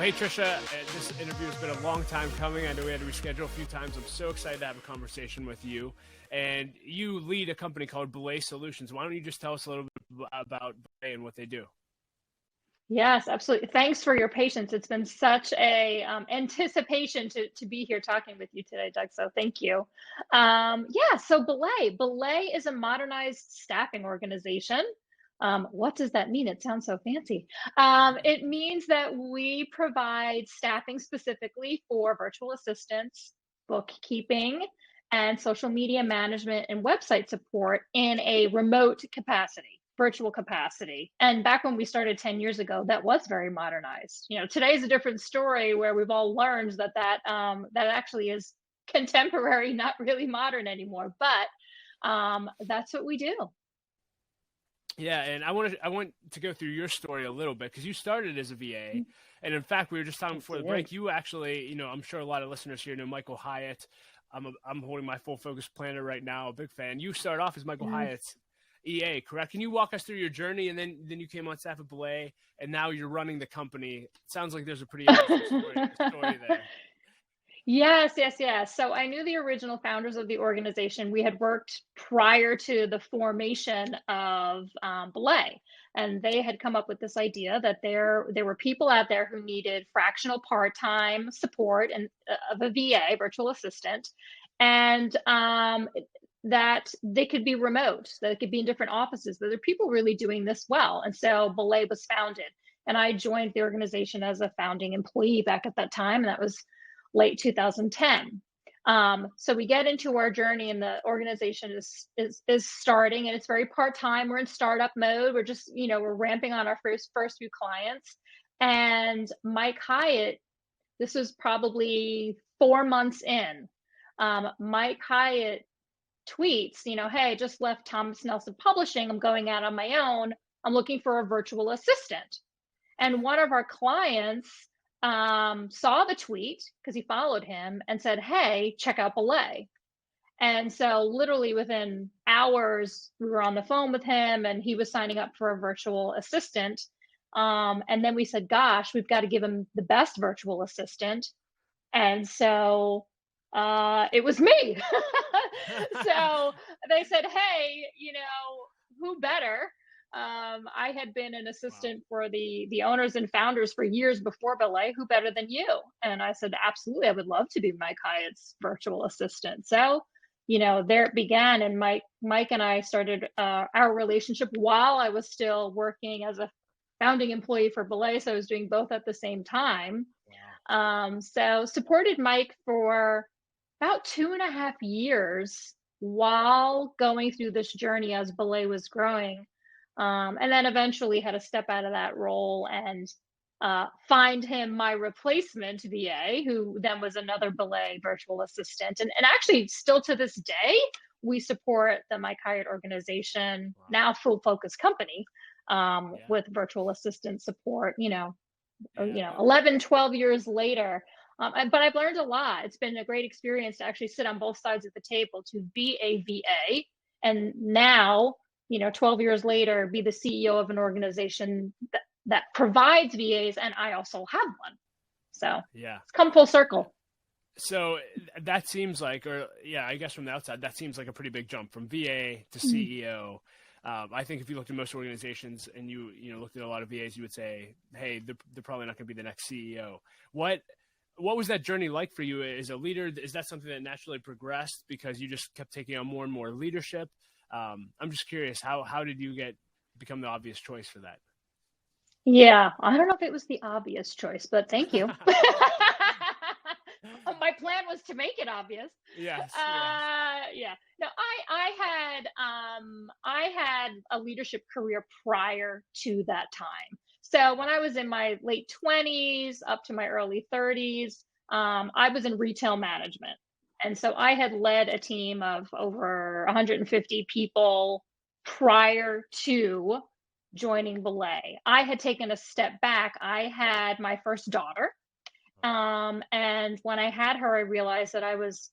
Well, hey, Tricia, this interview has been a long time coming. I know we had to reschedule a few times. I'm so excited to have a conversation with you. And you lead a company called Belay Solutions. Why don't you just tell us a little bit about Belay and what they do? Yes, absolutely. Thanks for your patience. It's been such a anticipation to be here talking with you today, Doug. So thank you. So Belay is a modernized staffing organization. What does that mean? It sounds so fancy. It means that we provide staffing specifically for virtual assistants, bookkeeping, and social media management and website support in a remote capacity, virtual capacity. And back when we started 10 years ago, that was very modernized. Today's a different story where we've all learned that actually is contemporary, not really modern anymore. But that's what we do. Yeah, and I want to go through your story a little bit because you started as a VA, and in fact, we were just talking before the break. You actually, I'm sure a lot of listeners here know Michael Hyatt. I'm holding my full focus planner right now, a big fan. You started off as Michael Hyatt's EA, correct? Can you walk us through your journey, and then you came on staff at Belay, and now you're running the company? It sounds like there's a pretty interesting story there. Yes. So I knew the original founders of the organization. We had worked prior to the formation of Belay, and they had come up with this idea that there were people out there who needed fractional part-time support and of a VA, virtual assistant, and that they could be remote, that it could be in different offices, that there are people really doing this well. And so Belay was founded, and I joined the organization as a founding employee back at that time, and that was late 2010. So we get into our journey, and the organization is starting, and it's very part-time. We're in startup mode. We're just, we're ramping on our first few clients. And Mike Hyatt, this was probably 4 months in. Mike Hyatt tweets, hey, just left Thomas Nelson Publishing. I'm going out on my own. I'm looking for a virtual assistant. And one of our clients saw the tweet because he followed him and said, hey, check out Belay. And so literally within hours, we were on the phone with him, and he was signing up for a virtual assistant. And then we said, gosh, we've got to give him the best virtual assistant. And so it was me. So they said, hey, who better? I had been an assistant for the owners and founders for years before Belay. Who better than you? And I said, absolutely, I would love to be Mike Hyatt's virtual assistant. So, there it began. And Mike and I started our relationship while I was still working as a founding employee for Belay. So I was doing both at the same time. Wow. So supported Mike for about 2.5 years while going through this journey as Belay was growing. And then eventually had to step out of that role and find him my replacement VA, who then was another Belay virtual assistant. And actually, still to this day, we support the Mike Hyatt organization, now full focus company, with virtual assistant support, 11, 12 years later. But I've learned a lot. It's been a great experience to actually sit on both sides of the table, to be a VA, and now, 12 years later, be the CEO of an organization that provides VAs, and I also have one. So it's come full circle. So that seems like, I guess from the outside, that seems like a pretty big jump from VA to CEO. I think if you looked at most organizations and you looked at a lot of VAs, you would say, hey, they're probably not going to be the next CEO. What was that journey like for you as a leader? Is that something that naturally progressed because you just kept taking on more and more leadership? I'm just curious, how did you become the obvious choice for that? Yeah, I don't know if it was the obvious choice, but thank you. My plan was to make it obvious. Yes. Yeah. No, I had a leadership career prior to that time. So when I was in my late 20s up to my early 30s, I was in retail management. And so I had led a team of over 150 people prior to joining Belay. I had taken a step back. I had my first daughter. And when I had her, I realized that I was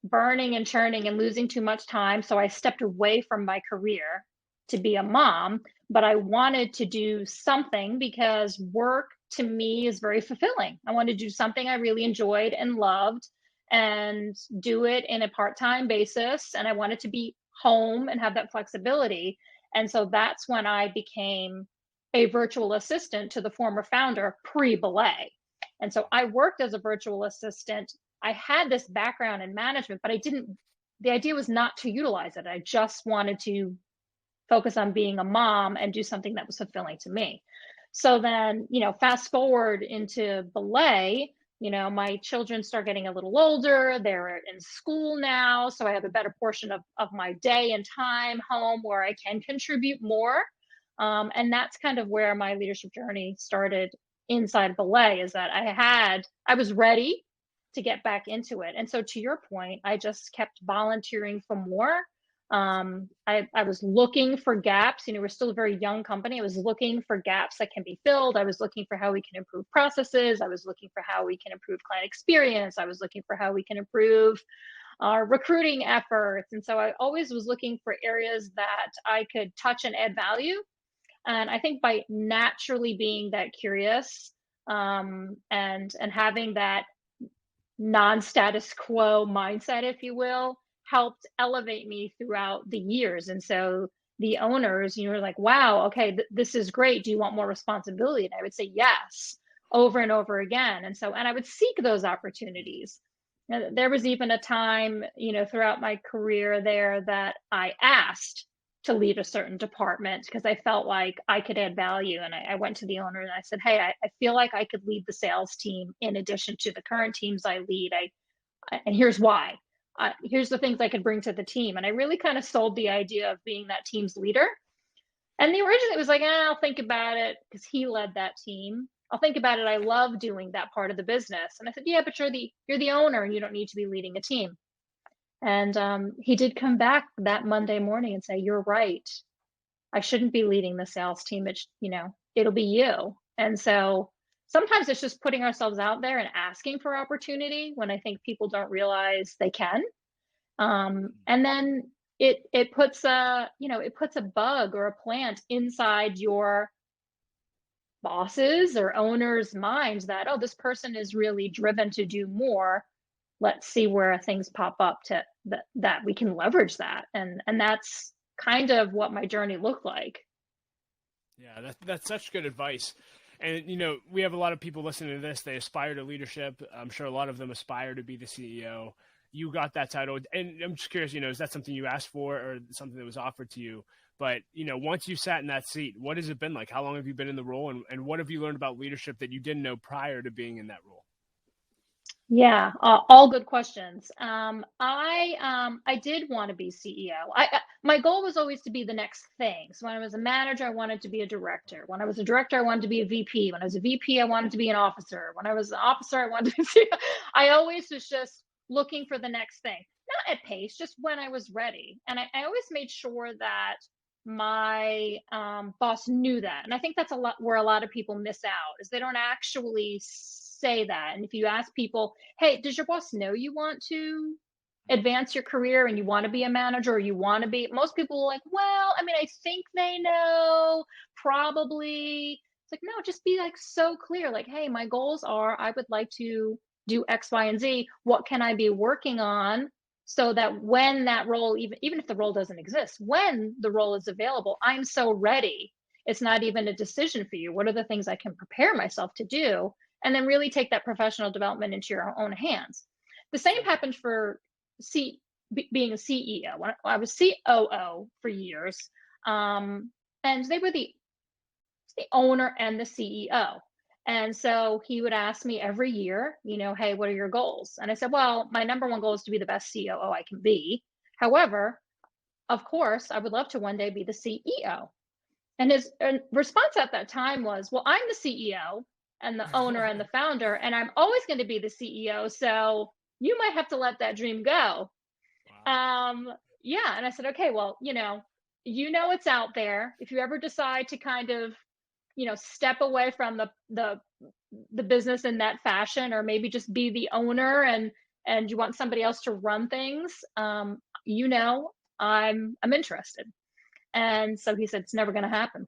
burning and churning and losing too much time. So I stepped away from my career to be a mom, but I wanted to do something because work to me is very fulfilling. I wanted to do something I really enjoyed and loved and do it in a part-time basis. And I wanted to be home and have that flexibility. And so that's when I became a virtual assistant to the former founder pre-Belay. And so I worked as a virtual assistant. I had this background in management, but the idea was not to utilize it. I just wanted to focus on being a mom and do something that was fulfilling to me. So then, fast forward into Belay, my children start getting a little older. They're in school now. So I have a better portion of my day and time home where I can contribute more. And that's kind of where my leadership journey started inside Belay, is that I was ready to get back into it. And so to your point, I just kept volunteering for more. I was looking for gaps. We're still a very young company. I was looking for gaps that can be filled. I was looking for how we can improve processes. I was looking for how we can improve client experience. I was looking for how we can improve our recruiting efforts. And so I always was looking for areas that I could touch and add value. And I think by naturally being that curious, and having that non-status quo mindset, if you will, helped elevate me throughout the years. And so the owners, were like, wow, okay, this is great. Do you want more responsibility? And I would say yes, over and over again. And I would seek those opportunities. There was even a time, throughout my career there, that I asked to lead a certain department because I felt like I could add value. And I went to the owner and I said, hey, I feel like I could lead the sales team in addition to the current teams I lead. And here's why. Here's the things I could bring to the team. And I really kind of sold the idea of being that team's leader. And the originally was like, I'll think about it, because he led that team. I'll think about it. I love doing that part of the business. And I said, yeah, but you're the owner and you don't need to be leading a team. And he did come back that Monday morning and say, you're right. I shouldn't be leading the sales team. It'll be you. And so sometimes it's just putting ourselves out there and asking for opportunity when I think people don't realize they can. And then it puts a bug or a plant inside your bosses or owners' minds that, oh, this person is really driven to do more. Let's see where things pop up that we can leverage that. And that's kind of what my journey looked like. Yeah, that's such good advice. And, we have a lot of people listening to this. They aspire to leadership. I'm sure a lot of them aspire to be the CEO. You got that title. And I'm just curious, is that something you asked for or something that was offered to you? But, once you sat in that seat, what has it been like? How long have you been in the role? And what have you learned about leadership that you didn't know prior to being in that role? Yeah, all good questions. I did want to be CEO. My goal was always to be the next thing. So when I was a manager, I wanted to be a director. When I was a director, I wanted to be a VP. When I was a VP, I wanted to be an officer. When I was an officer, I wanted to be CEO. I always was just looking for the next thing, not at pace, just when I was ready. And I always made sure that my boss knew that. And I think that's where a lot of people miss out, is they don't actually say that. And if you ask people, hey, does your boss know you want to advance your career and you want to be a manager, or you want to be, most people are like, well, I think they know, probably. It's like, no, just be like so clear, like, hey, my goals are, I would like to do X, Y, and Z. What can I be working on so that when that role, even if the role doesn't exist, when the role is available, I'm so ready. It's not even a decision for you. What are the things I can prepare myself to do? And then really take that professional development into your own hands. The same happened for being a CEO. When I was COO for years, and they were the owner and the CEO. And so he would ask me every year, hey, what are your goals? And I said, well, my number one goal is to be the best COO I can be. However, of course, I would love to one day be the CEO. And his response at that time was, well, I'm the CEO and the owner and the founder, and I'm always going to be the CEO. So you might have to let that dream go. Wow. Yeah. And I said, okay, well, it's out there. If you ever decide to kind of, step away from the business in that fashion, or maybe just be the owner and you want somebody else to run things, I'm interested. And so he said, it's never going to happen.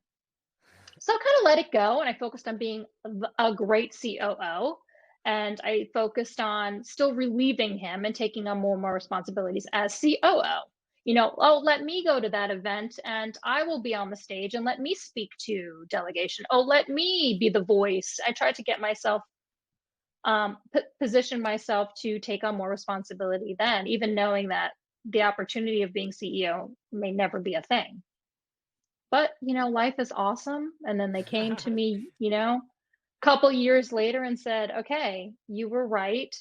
So I kind of let it go and I focused on being a great COO. And I focused on still relieving him and taking on more and more responsibilities as COO. Oh, let me go to that event and I will be on the stage and let me speak to delegation. Oh, let me be the voice. I tried to get myself, position myself to take on more responsibility then, even knowing that the opportunity of being CEO may never be a thing. But, life is awesome, and then they came to me, couple years later and said, "Okay, you were right.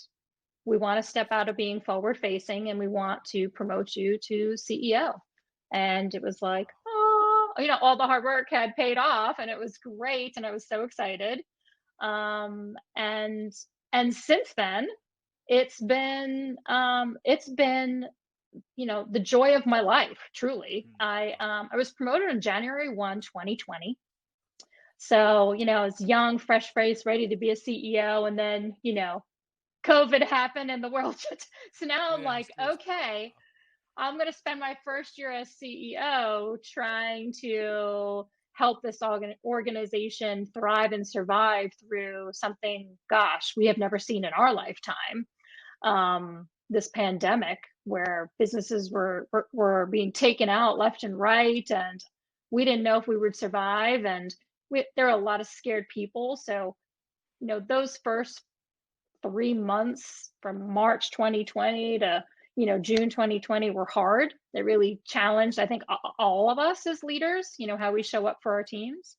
We wanna step out of being forward facing, and we want to promote you to CEO." And it was like, "Oh," all the hard work had paid off, and it was great, and I was so excited. Um, and and since then, it's been the joy of my life, truly. I was promoted on January 1, 2020. So, I was young, fresh faced, ready to be a CEO. And then, COVID happened and the world just, so now I'm Yes, like, yes. okay, I'm going to spend my first year as CEO trying to help this organization thrive and survive through something, gosh, we have never seen in our lifetime. This pandemic where businesses were being taken out left and right, and we didn't know if we would survive. And there are a lot of scared people. So, those first 3 months from March 2020 to June 2020 were hard. They really challenged, I think, all of us as leaders. How we show up for our teams.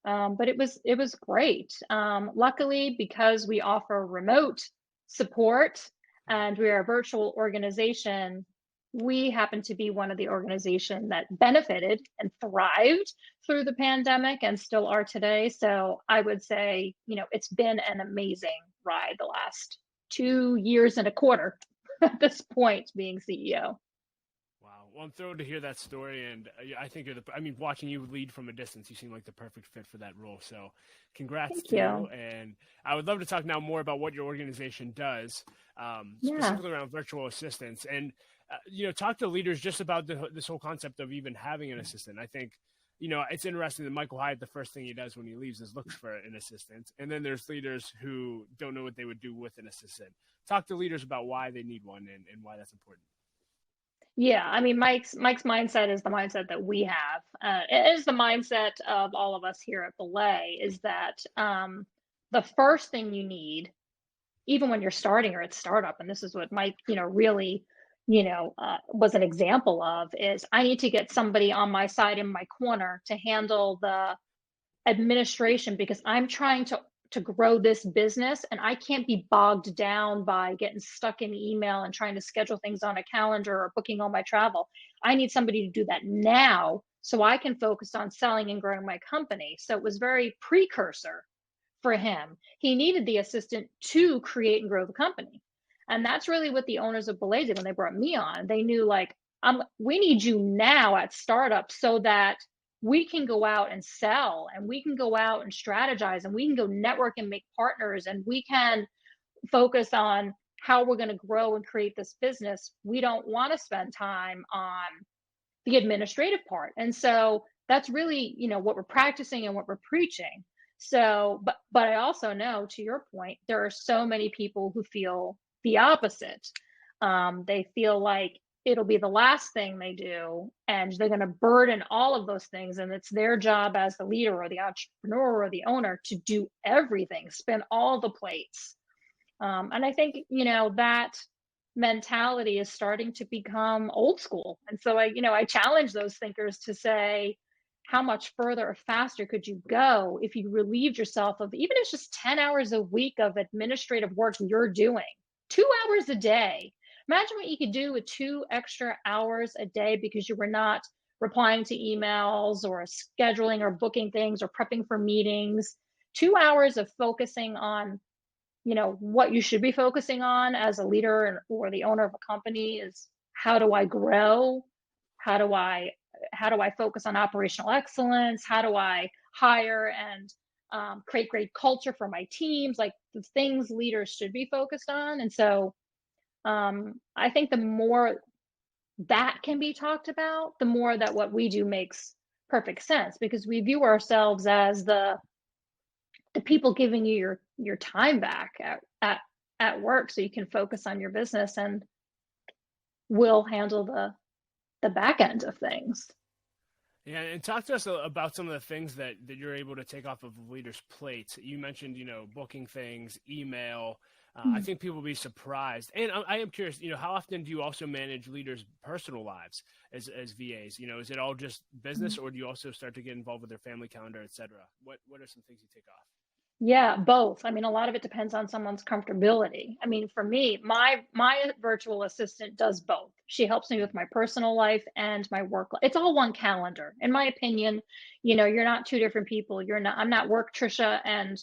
But it was great. Luckily, because we offer remote support and we are a virtual organization, we happen to be one of the organization that benefited and thrived through the pandemic and still are today. So I would say, it's been an amazing ride the last 2 years and a quarter at this point being CEO. Wow. Well, I'm thrilled to hear that story, and I think I mean, watching you lead from a distance, you seem like the perfect fit for that role. So, congrats Thank to you. you. And I would love to talk now more about what your organization does, Yeah. specifically around virtual assistants, and talk to leaders just about this whole concept of even having an assistant. I think. It's interesting that Michael Hyatt, the first thing he does when he leaves is looks for an assistant. And then there's leaders who don't know what they would do with an assistant. Talk to leaders about why they need one and why that's important. Yeah, I mean, Mike's mindset is the mindset that we have. It is the mindset of all of us here at Belay. Is that the first thing you need, even when you're starting or at startup, and this is what Mike, really, was an example of, is I need to get somebody on my side in my corner to handle the administration because I'm trying to grow this business and I can't be bogged down by getting stuck in email and trying to schedule things on a calendar or booking all my travel. I need somebody to do that now so I can focus on selling and growing my company. So it was very precursor for him. He needed the assistant to create and grow the company. And that's really what the owners of Belay did when they brought me on. They knew, like, we need you now at startup so that we can go out and sell and we can go out and strategize and we can go network and make partners and we can focus on how we're going to grow and create this business. We don't want to spend time on the administrative part. And so that's really, what we're practicing and what we're preaching. So, but I also know, to your point, there are so many people who feel the opposite. They feel like it'll be the last thing they do, and they're going to burden all of those things, and it's their job as the leader or the entrepreneur or the owner to do everything, spin all the plates. And I think, that mentality is starting to become old school. And so I challenge those thinkers to say, how much further or faster could you go if you relieved yourself of, even if it's just 10 hours a week of administrative work you're doing, 2 hours a day? Imagine what you could do with 2 extra hours a day because you were not replying to emails or scheduling or booking things or prepping for meetings. 2 hours of focusing on what you should be focusing on as a leader or the owner of a company is, how do I grow? How do I focus on operational excellence? How do I hire and create great culture for my teams? Like, the things leaders should be focused on. And so I think the more that can be talked about, the more that what we do makes perfect sense because we view ourselves as the people giving you your time back at work so you can focus on your business, and we'll handle the back end of things. Yeah, and talk to us about some of the things that you're able to take off of a leader's plate. You mentioned, booking things, email. I think people will be surprised. And I am curious, how often do you also manage leaders' personal lives as VAs? Is it all just business, or do you also start to get involved with their family calendar, et cetera? What are some things you take off? Yeah, both. I mean, a lot of it depends on someone's comfortability. I mean, for me, my virtual assistant does both. She helps me with my personal life and my work life. It's all one calendar. In my opinion, you're not two different people. I'm not work Tricia and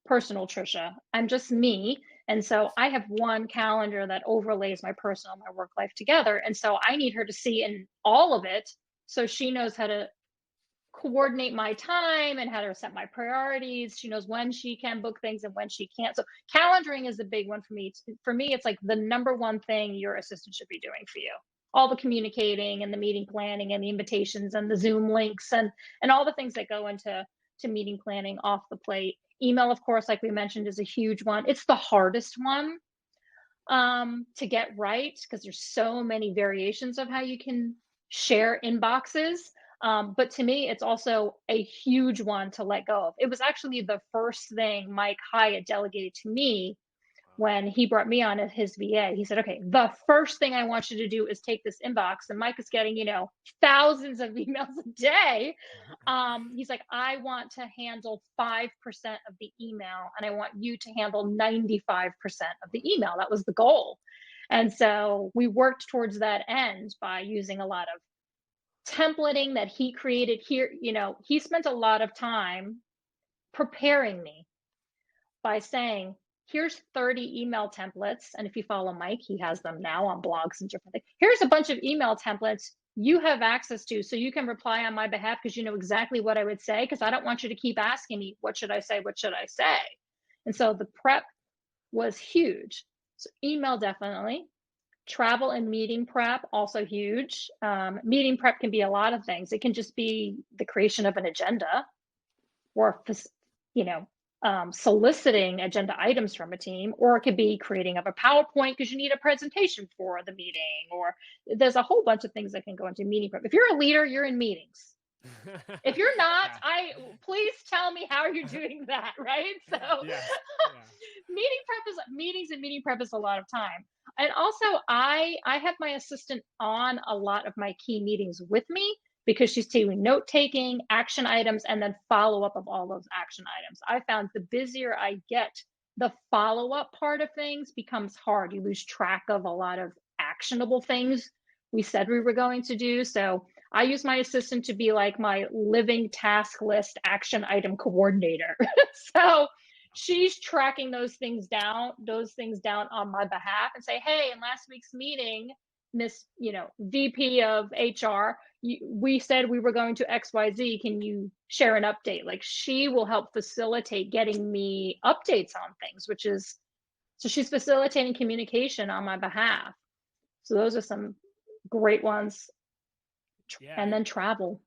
personal Tricia. I'm just me. And so I have one calendar that overlays my personal and my work life together. And so I need her to see in all of it so she knows how to coordinate my time and how to set my priorities. She knows when she can book things and when she can't. So calendaring is a big one for me. For me, it's like the number one thing your assistant should be doing for you. All the communicating and the meeting planning and the invitations and the Zoom links and all the things that go into meeting planning off the plate. Email, of course, like we mentioned, is a huge one. It's the hardest one to get right because there's so many variations of how you can share inboxes. But to me, it's also a huge one to let go of. It was actually the first thing Mike Hyatt delegated to me when he brought me on as his VA. He said, okay, the first thing I want you to do is take this inbox. And Mike is getting, thousands of emails a day. He's like, I want to handle 5% of the email, and I want you to handle 95% of the email. That was the goal. And so we worked towards that end by using a lot of templating that he created here. He spent a lot of time preparing me by saying, here's 30 email templates. And if you follow Mike, he has them now on blogs and different things. Here's a bunch of email templates you have access to so you can reply on my behalf because you know exactly what I would say, because I don't want you to keep asking me, what should I say? What should I say? And so the prep was huge. So email, definitely. Travel and meeting prep, also huge. Meeting prep can be a lot of things. It can just be the creation of an agenda or, soliciting agenda items from a team, or it could be creating of a PowerPoint because you need a presentation for the meeting, or there's a whole bunch of things that can go into meeting prep. If you're a leader, you're in meetings. If you're not, please tell me how you're doing that, right? So Yes. meeting prep is meetings, and meeting prep is a lot of time. And also I have my assistant on a lot of my key meetings with me because she's taking note taking, action items, and then follow up of all those action items. I found the busier I get, the follow up part of things becomes hard. You lose track of a lot of actionable things we said we were going to do. So I use my assistant to be like my living task list action item coordinator. So she's tracking those things down on my behalf and say, hey, in last week's meeting, Miss, VP of HR, we said we were going to XYZ. Can you share an update? Like, she will help facilitate getting me updates on things, so she's facilitating communication on my behalf. So those are some great ones. Yeah. And then travel.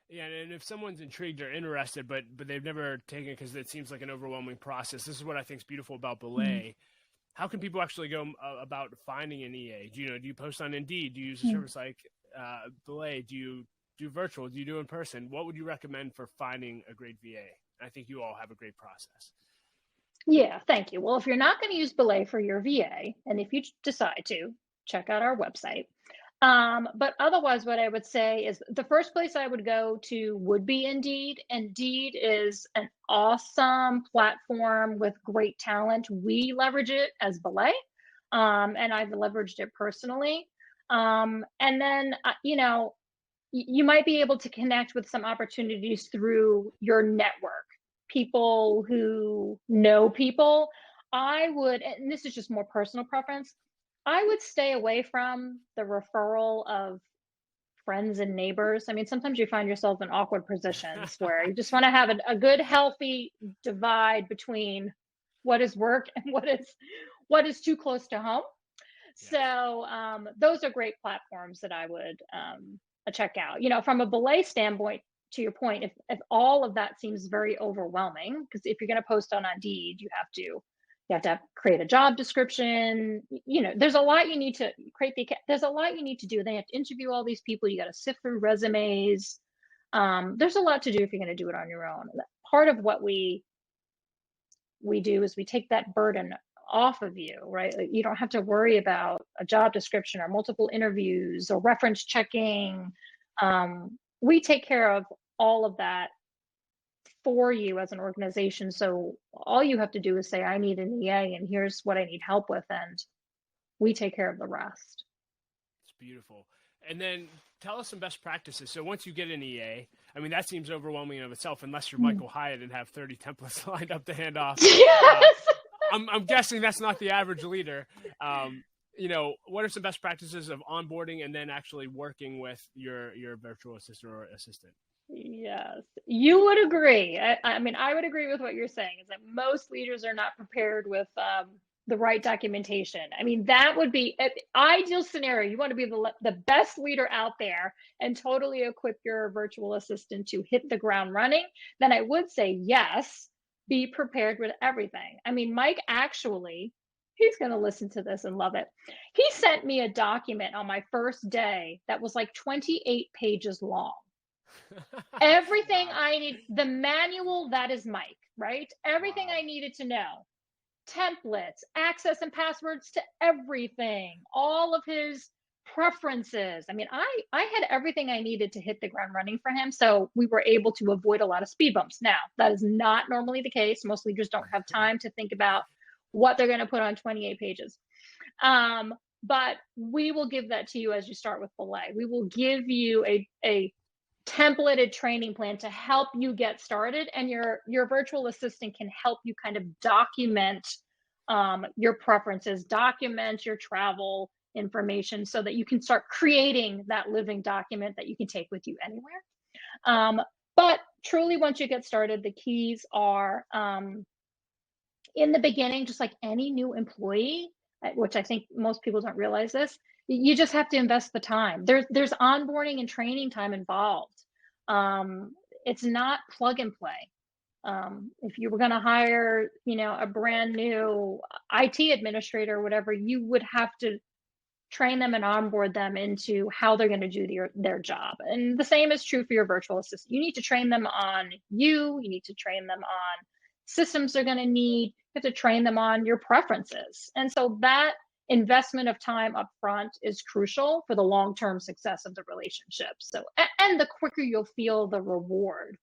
Yeah, and if someone's intrigued or interested, but they've never taken it because it seems like an overwhelming process, this is what I think is beautiful about Belay. How can people actually go about finding an EA? Do you post on Indeed? Do you use a service like Belay? Do you do virtual? Do you do in person? What would you recommend for finding a great VA? I think you all have a great process. Yeah, thank you. Well, if you're not going to use Belay for your VA, and if you decide to, check out our website. But otherwise, what I would say is the first place I would go to would be Indeed. Indeed is an awesome platform with great talent. We leverage it as Belay, and I've leveraged it personally. And then, you might be able to connect with some opportunities through your network, people who know people. I would, and this is just more personal preference, I would stay away from the referral of friends and neighbors. I mean, sometimes you find yourself in awkward positions where you just want to have a good, healthy divide between what is work and what is too close to home. Yeah. So those are great platforms that I would a checkout. You know, from a Belay standpoint, to your point, if all of that seems very overwhelming, because if you're going to post on Indeed, create a job description. You know, there's a lot you need to there's a lot you need to do. They have to interview all these people. You got to sift through resumes. There's a lot to do if you're going to do it on your own. Part of what we do is we take that burden off of you, right? Like, you don't have to worry about a job description or multiple interviews or reference checking. We take care of all of that for you as an organization. So all you have to do is say, I need an EA and here's what I need help with. And we take care of the rest. It's beautiful. And then tell us some best practices. So once you get an EA, I mean, that seems overwhelming in of itself, unless you're Michael Hyatt and have 30 templates lined up to hand off. Yes. I'm guessing that's not the average leader. You know, what are some best practices of onboarding and then actually working with your virtual assistant or assistant? Yes, you would agree. I mean, I would agree with what you're saying, is that most leaders are not prepared with the right documentation. I mean, that would be an ideal scenario. You want to be the best leader out there and totally equip your virtual assistant to hit the ground running. Then I would say, yes, be prepared with everything. I mean, Mike actually, he's going to listen to this and love it. He sent me a document on my first day that was like 28 pages long. Everything I need, the manual, that is Mike, right? Everything I needed to know, templates, access and passwords to everything, all of his preferences. I mean, I had everything I needed to hit the ground running for him. So we were able to avoid a lot of speed bumps. Now, that is not normally the case. Most leaders don't have time to think about what they're going to put on 28 pages. But we will give that to you as you start with Belay. We will give you a templated training plan to help you get started, and your virtual assistant can help you kind of document your preferences, document your travel information, so that you can start creating that living document that you can take with you anywhere. But truly, once you get started, the keys are in the beginning, just like any new employee, which I think most people don't realize this, you just have to invest the time. There's onboarding and training time involved. It's not plug and play. If you were going to hire, a brand new IT administrator or whatever, you would have to train them and onboard them into how they're going to do their job. And the same is true for your virtual assistant. You need to train them on you need to train them on systems they're going to need. You have to train them on your preferences. And so that investment of time up front is crucial for the long-term success of the relationship. So, and the quicker you'll feel the reward.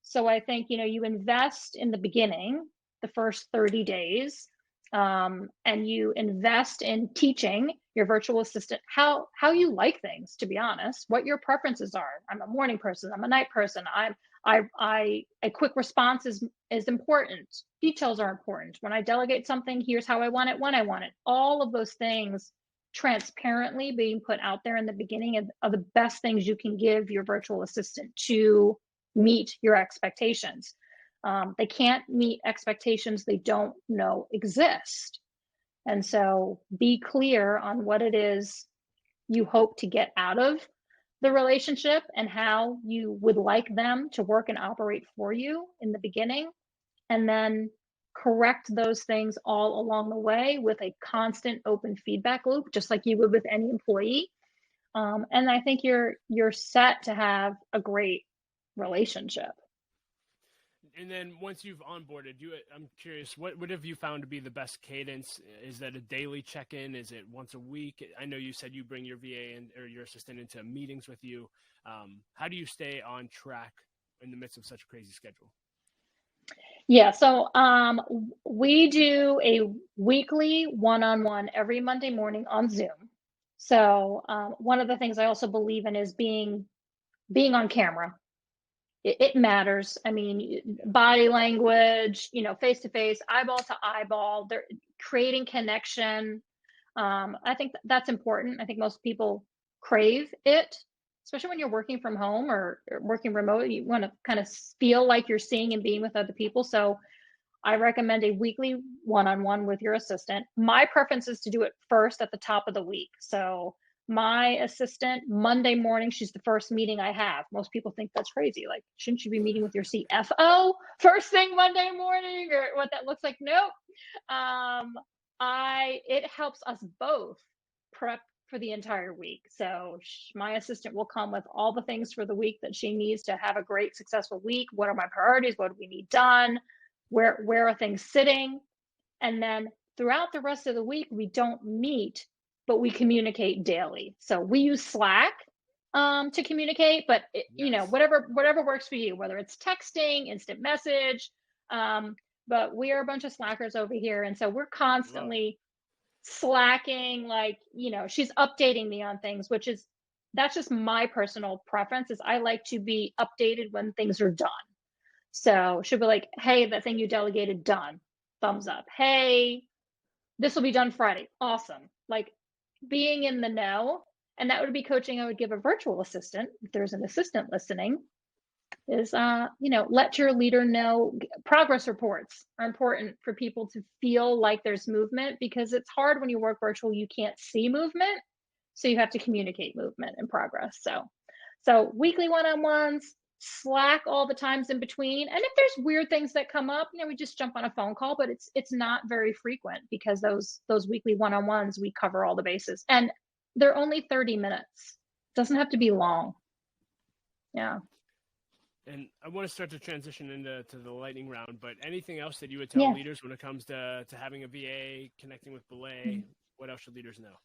So I think, you invest in the beginning, the first 30 days, and you invest in teaching your virtual assistant how you like things, to be honest, what your preferences are. I'm a morning person. I'm a night person. A quick response is important. Details are important. When I delegate something, here's how I want it, when I want it. All of those things transparently being put out there in the beginning are the best things you can give your virtual assistant to meet your expectations. They can't meet expectations they don't know exist. And so be clear on what it is you hope to get out of the relationship and how you would like them to work and operate for you in the beginning, and then correct those things all along the way with a constant open feedback loop, just like you would with any employee. And I think you're set to have a great relationship. And then once you've onboarded, I'm curious, what have you found to be the best cadence? Is that a daily check-in? Is it once a week? I know you said you bring your VA or your assistant into meetings with you. How do you stay on track in the midst of such a crazy schedule? Yeah, so we do a weekly one-on-one every Monday morning on Zoom. So one of the things I also believe in is being on camera. It matters. I mean, body language, face to face, eyeball to eyeball, they're creating connection. I think that's important. I think most people crave it, especially when you're working from home or working remote. You want to kind of feel like you're seeing and being with other people. So I recommend a weekly one-on-one with your assistant. My preference is to do it first at the top of the week. So My assistant, Monday morning, she's the first meeting I have. Most people think that's crazy. Like, shouldn't you be meeting with your CFO first thing Monday morning, or what that looks like? Nope. Um, it helps us both prep for the entire week. So my assistant will come with all the things for the week that she needs to have a great, successful week. What are my priorities? What do we need done? Where are things sitting? And then throughout the rest of the week, we don't meet, but we communicate daily. So we use Slack to communicate, but Yes. whatever works for you, whether it's texting, instant message. But we are a bunch of slackers over here, and so we're Love it. constantly slacking. Like, she's updating me on things, that's just my personal preference. Is I like to be updated when things are done. So she'll be like, "Hey, that thing you delegated, done. Thumbs up. Hey, this will be done Friday. Awesome." Like, being in the know. And that would be coaching I would give a virtual assistant, if there's an assistant listening, is, let your leader know. Progress reports are important for people to feel like there's movement, because it's hard when you work virtual, you can't see movement. So you have to communicate movement and progress. So weekly one-on-ones, Slack all the times in between. And if there's weird things that come up, we just jump on a phone call, but it's not very frequent, because those weekly one-on-ones, we cover all the bases. And they're only 30 minutes. Doesn't have to be long. Yeah. And I want to start to transition into the lightning round, but anything else that you would tell Yeah. leaders when it comes to having a VA, connecting with Belay? What else should leaders know?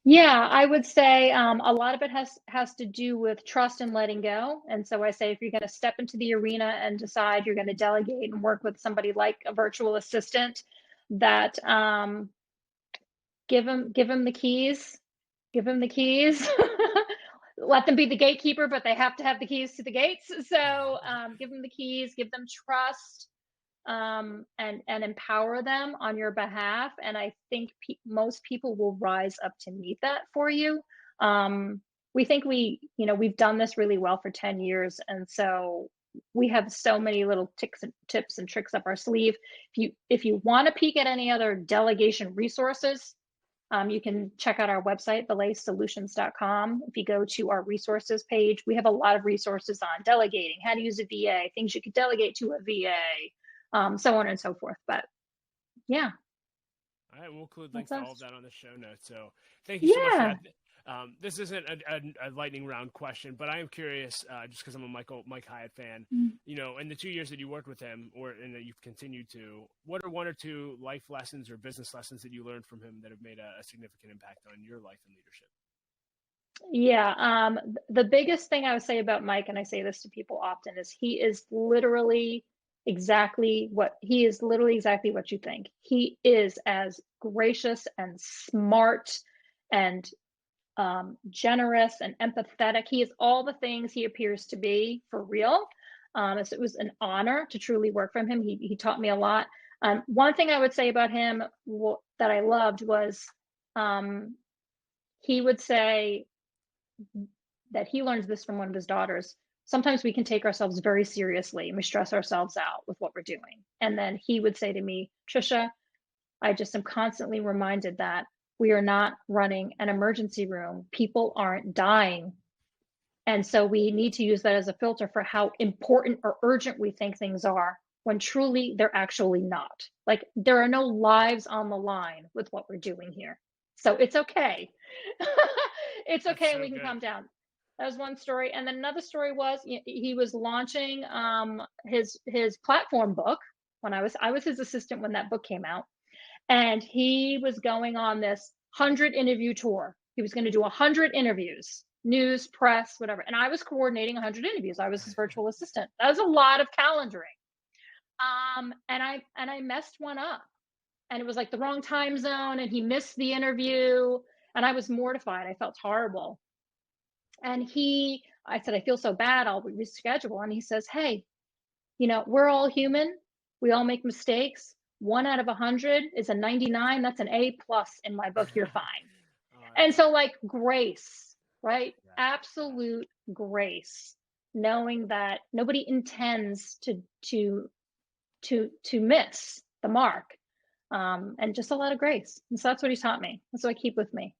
Yeah, I would say a lot of it has to do with trust and letting go. And so I say, if you're going to step into the arena and decide you're going to delegate and work with somebody like a virtual assistant, that give them the keys, give them the keys. Let them be the gatekeeper, but they have to have the keys to the gates. So give them the keys, give them trust, and empower them on your behalf. And I think most people will rise up to meet that for you. We think we've done this really well for 10 years. And so we have so many little tips and tricks up our sleeve. If you want to peek at any other delegation resources, you can check out our website, belaysolutions.com. If you go to our resources page, we have a lot of resources on delegating, how to use a VA, things you could delegate to a VA, so on and so forth. But yeah. All right, we'll include links to all of that on the show notes. So thank you so much for Yeah. that. This isn't a lightning round question, but I am curious, just because I'm a Mike Hyatt fan. In the 2 years that you worked with him, and that you've continued to, what are one or two life lessons or business lessons that you learned from him that have made a significant impact on your life and leadership? Yeah. The biggest thing I would say about Mike, and I say this to people often, is he is literally exactly what you think. He is as gracious and smart and generous and empathetic. He is all the things he appears to be, for real. So it was an honor to truly work from him. He taught me a lot. One thing I would say about him that I loved was, he would say that he learns this from one of his daughters. Sometimes we can take ourselves very seriously and we stress ourselves out with what we're doing. And then he would say to me, "Tricia, I just am constantly reminded that we are not running an emergency room. People aren't dying. And so we need to use that as a filter for how important or urgent we think things are, when truly they're actually not. Like, there are no lives on the line with what we're doing here. So it's okay." It's That's okay, and so we can good. calm down. That was one story. And then another story was, he was launching his platform book when I was his assistant when that book came out. And he was going on this 100 interview tour. He was going to do 100 interviews, news, press, whatever. And I was coordinating 100 interviews. I was his virtual assistant. That was a lot of calendaring. And I messed one up, and it was like the wrong time zone, and he missed the interview, and I was mortified. I felt horrible. And I said, "I feel so bad. I'll reschedule." And he says, "Hey, we're all human. We all make mistakes. 1 out of 100 is a 99. That's an A plus in my book. You're fine." Oh, And that's so, awesome. like, grace, right? Yeah, yeah. Absolute grace, knowing that nobody intends to miss the mark, and just a lot of grace. And so that's what he taught me. That's what I keep with me.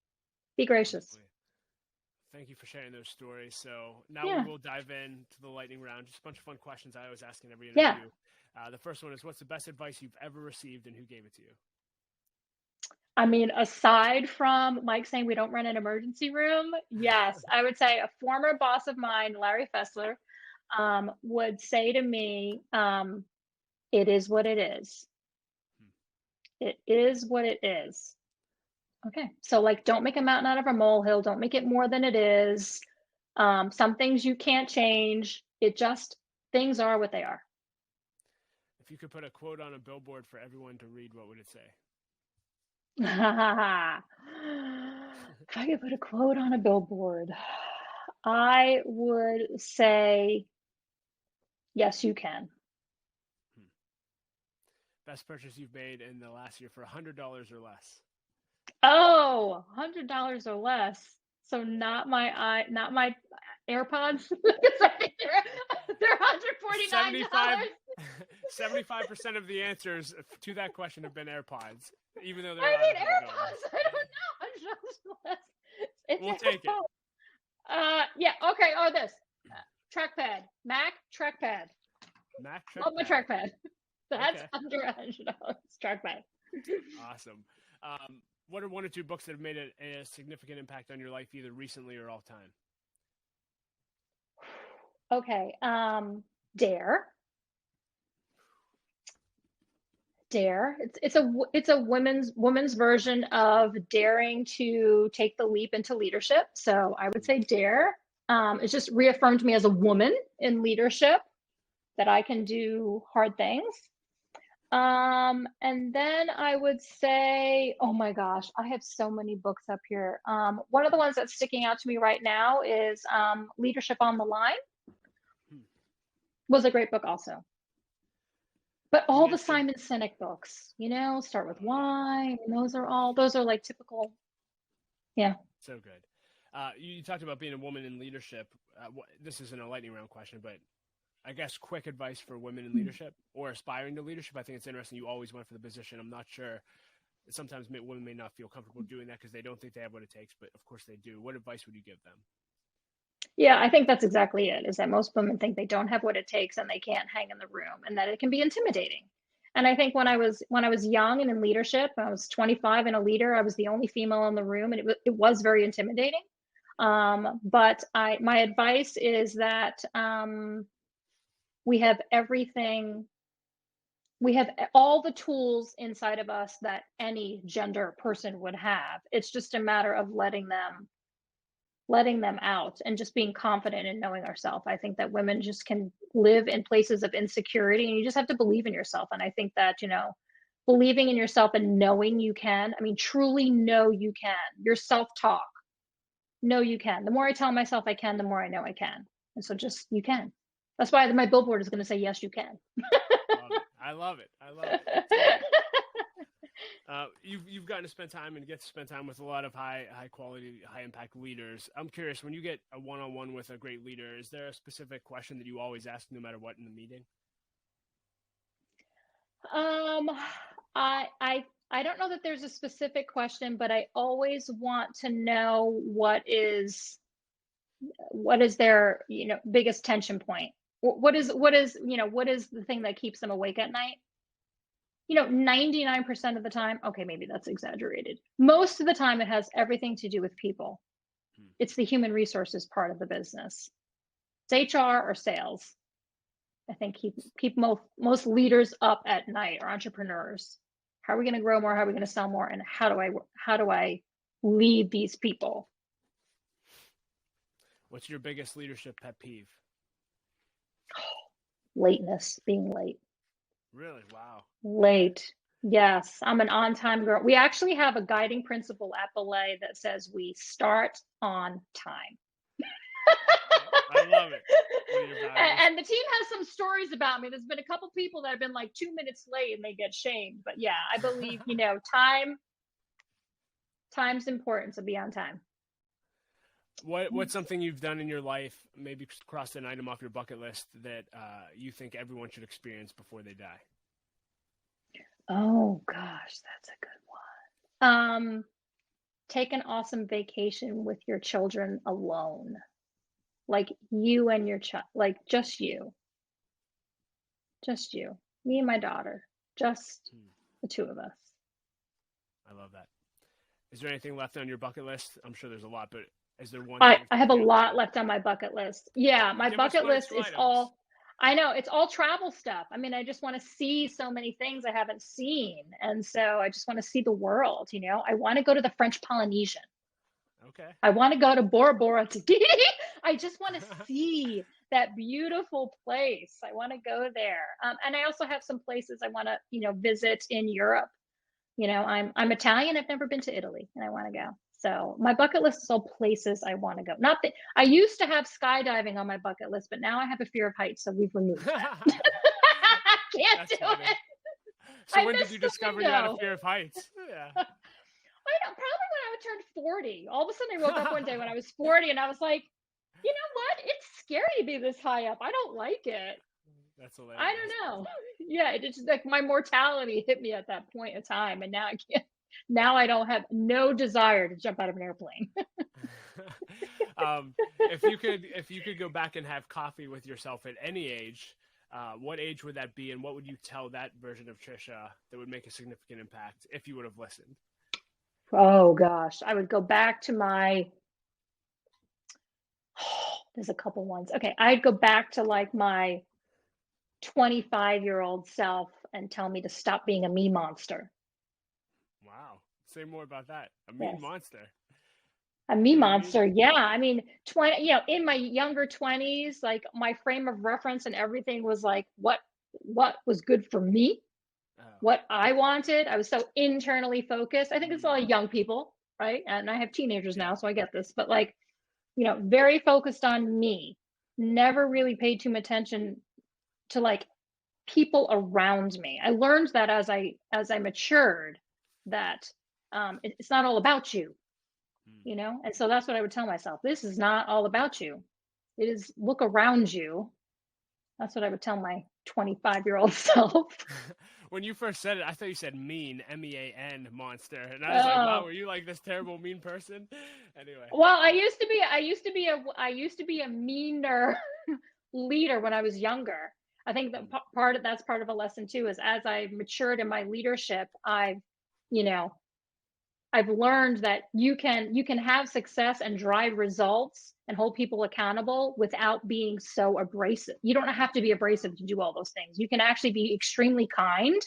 Be gracious. Absolutely. Thank you for sharing those stories. So now we Yeah. will dive into the lightning round. Just a bunch of fun questions I always ask in every Yeah. interview. The first one is, what's the best advice you've ever received and who gave it to you? I mean, aside from Mike saying we don't run an emergency room, yes, I would say a former boss of mine, Larry Fessler, would say to me, it is what it is. Hmm. It is what it is. Okay. So, like, don't make a mountain out of a molehill. Don't make it more than it is. Some things you can't change. Things are what they are. If you could put a quote on a billboard for everyone to read, what would it say? If I could put a quote on a billboard, I would say, yes, you can. Hmm. Best purchase you've made in the last year for $100 or less? Oh, $100 or less. So not my AirPods, because I think they're Seventy-five, $149. 75% of the answers to that question have been AirPods, even though they're I not mean $100. AirPods. I don't know. $100 or less. It's We'll take it. Yeah. Okay. Oh, this trackpad, Mac trackpad. Mac Love my trackpad. trackpad. That's Okay, under $100 trackpad. awesome. What are one or two books that have made a significant impact on your life, either recently or all time? Okay. Dare. Dare. It's a women's version of daring to take the leap into leadership. So I would say Dare. It's just reaffirmed me as a woman in leadership that I can do hard things. And then I would say, oh my gosh, I have so many books up here. One of the ones that's sticking out to me right now is Leadership on the Line. Hmm. Was a great book also. But You all the mentioned, Simon Sinek books, Start with yeah, Why, and those are like typical. Yeah. so good. You talked about being a woman in leadership. This isn't a lightning round question, but I guess quick advice for women in leadership or aspiring to leadership. I think it's interesting. You always went for the position. I'm not sure. Sometimes women may not feel comfortable doing that because they don't think they have what it takes, but of course they do. What advice would you give them? Yeah, I think that's exactly it, is that most women think they don't have what it takes and they can't hang in the room and that it can be intimidating. And I think when I was young and in leadership, I was 25 and a leader, I was the only female in the room and it was very intimidating. But my advice is that we have everything, we have all the tools inside of us that any gender person would have. It's just a matter of letting them out and just being confident in knowing ourselves. I think that women just can live in places of insecurity and you just have to believe in yourself. And I think that, believing in yourself and knowing you can, I mean, truly know you can, your self-talk, know you can. The more I tell myself I can, the more I know I can. And so just, you can. That's why my billboard is going to say, yes, you can. Love it. I love it. I love it. So good. You've gotten to spend time and get to spend time with a lot of high quality, high impact leaders. I'm curious, when you get a one-on-one with a great leader, is there a specific question that you always ask no matter what in the meeting? Um, I don't know that there's a specific question, but I always want to know what is their, biggest tension point. What is the thing that keeps them awake at night? 99% of the time, okay, maybe that's exaggerated. Most of the time, it has everything to do with people. Hmm. It's the human resources part of the business. It's HR or sales. I think keep most leaders up at night, or entrepreneurs. How are we going to grow more? How are we going to sell more? And how do I lead these people? What's your biggest leadership pet peeve? Lateness, being late. Really? Wow. Late. Yes, I'm an on-time girl. We actually have a guiding principle at Belay that says we start on time. I love it. What are your values? And the team has some stories about me. There's been a couple people that have been like 2 minutes late and they get shamed. But yeah, I believe, time's important, so be on time. What's something you've done in your life, maybe crossed an item off your bucket list that you think everyone should experience before they die? Oh gosh, that's a good one. take an awesome vacation with your children alone. Like you and your child, like just you, me and my daughter, just Hmm. the two of us. I love that. Is there anything left on your bucket list? I'm sure there's a lot, but is there one I, thing I have a you lot left on my bucket list. Yeah, my give us bucket one or list two is items? all, I know it's all travel stuff. I mean, I just want to see so many things I haven't seen. And so I just want to see the world, you know. I want to go to the French Polynesian. Okay. I want to go to Bora Bora, Tahiti. I just want to see that beautiful place. I want to go there. And I also have some places I want to, visit in Europe. I'm Italian. I've never been to Italy, and I want to go. So my bucket list is all places I want to go. Not that I used to have skydiving on my bucket list, but now I have a fear of heights, so we've removed that. I can't That's do funny. it. So I when did you missed the discover you had a window. fear of heights? Yeah. I know, probably when I turned 40. All of a sudden, I woke up one day when I was 40, and I was like, you know what? It's scary to be this high up. I don't like it. That's I hilarious. don't know. Yeah, it's just like my mortality hit me at that point in time, and now I can't. Now I don't have no desire to jump out of an airplane. um, if you could go back and have coffee with yourself at any age, what age would that be, and what would you tell that version of Tricia that would make a significant impact if you would have listened? Oh gosh, I would go back to my. There's a couple ones. Okay, I'd go back to like my 25-year-old self and tell me to stop being a me monster. Wow. Say more about that. A mean Yes. monster. A me What do you mean? monster. Yeah. I mean, 20, in my younger 20s, like my frame of reference and everything was like what was good for me, Oh. what I wanted. I was so internally focused. I think it's a lot Hmm. of young people, right? And I have teenagers Yeah. now, so I get this, but like, very focused on me. Never really paid too much attention to like people around me. I learned that as I matured that it's not all about you, Hmm. and so that's what I would tell myself. This is not all about you. It is, look around you. That's what I would tell my 25-year-old self. When you first said it, I thought you said mean, MEAN monster, and I was like, wow, Oh, were you like this terrible mean person? Anyway. well, I used to be a meaner leader when I was younger. I think that Hmm. that's part of a lesson too, is as I matured in my leadership, you know, I've learned that you can have success and drive results and hold people accountable without being so abrasive. You don't have to be abrasive to do all those things. You can actually be extremely kind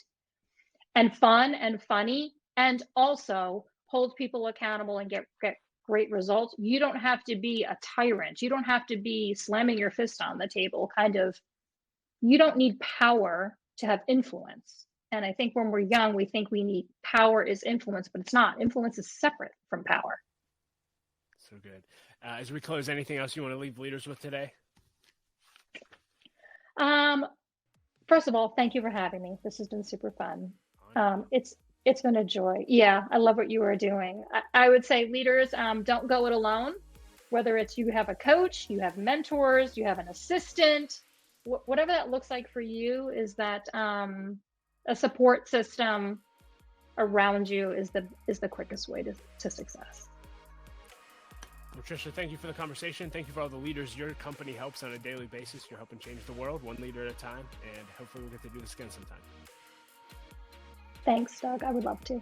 and fun and funny, and also hold people accountable and get great results. You don't have to be a tyrant. You don't have to be slamming your fist on the table, kind of. You don't need power to have influence. And I think when we're young, we think we need power is influence, but it's not. Influence is separate from power. So good. As we close, anything else you want to leave leaders with today? Um, First of all, thank you for having me. This has been super fun. Oh, yeah. It's been a joy. Yeah, I love what you are doing. I would say leaders, don't go it alone. Whether it's you have a coach, you have mentors, you have an assistant, whatever that looks like for you, is that a support system around you is the quickest way to success. Well, Tricia, thank you for the conversation. Thank you for all the leaders your company helps on a daily basis. You're helping change the world one leader at a time, and hopefully we'll get to do this again sometime. Thanks, Doug. I would love to.